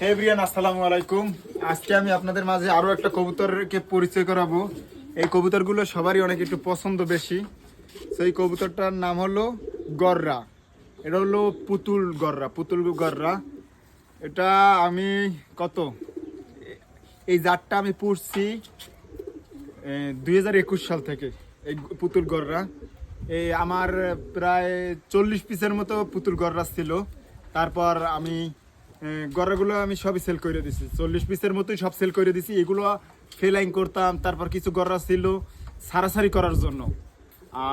হে Brian, আসসালামু আলাইকুম। আজকে আমি আপনাদের মাঝে আরো একটা কবুতরকে পরিচয় করাবো। এই কবুতরগুলো সবারই অনেক একটু পছন্দ বেশি। সেই কবুতরটার নাম হলো গররা। এটা হলো পুতুল গররা। এটা আমি কত এই জাতটা আমি পুষছি 2021 সাল থেকে। এই পুতুল গররা এই আমার প্রায় 40 পিসের মতো পুতুল গররা ছিল। তারপর আমি গররাগুলো আমি সবই সেল করে দিছি, 40 পিসের মতোই সব সেল করে দিছি। এগুলো ফেলাইং করতাম, তারপর কিছু গররা ছিল সারাসারি করার জন্য।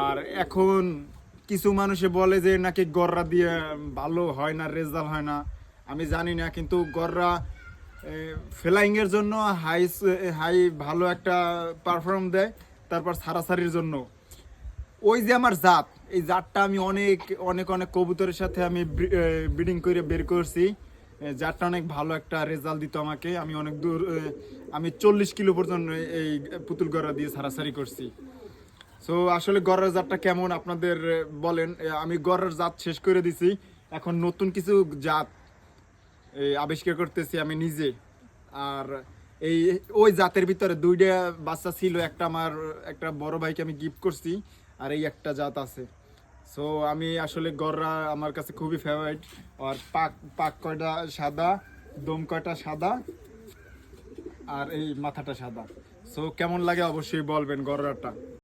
আর এখন কিছু মানুষে বলে যে নাকি গররা দিয়ে ভালো হয় না, রেজাল্ট হয় না। আমি জানি না, কিন্তু গররা ফ্লাইং এর জন্য হাই হাই ভালো একটা পারফর্ম দেয়। তারপর সারাসারির জন্য ওই যে আমার জাত, এই জাতটা আমি অনেক অনেক অনেক কবুতরের সাথে আমি ব্রিডিং করে বের করছি। জাতটা অনেক ভালো একটা রেজাল্ট দিত আমাকে। আমি অনেক দূর আমি 40 কিলো পর্যন্ত এই পুতুল গড়া দিয়ে সারাসারি করছি। সো আসলে গড়ার জাতটা কেমন আপনাদের বলেন। আমি গড়ার জাত শেষ করে দিছি, এখন নতুন কিছু জাত আবিষ্কার করতেছি আমি নিজে। আর এই ওই জাতের ভিতরে দুইটা বাচ্চা ছিল, একটা আমার একটা বড় ভাইকে আমি গিফট করছি, আর এই একটা জাত আছে। সো আমি আসলে গররা আমার কাছে খুবই ফেভারিট। আর পাক পাক কয়টা সাদা, দম কয়টা সাদা, আর এই মাথাটা সাদা। সো কেমন লাগে অবশ্যই বলবেন গররাটা।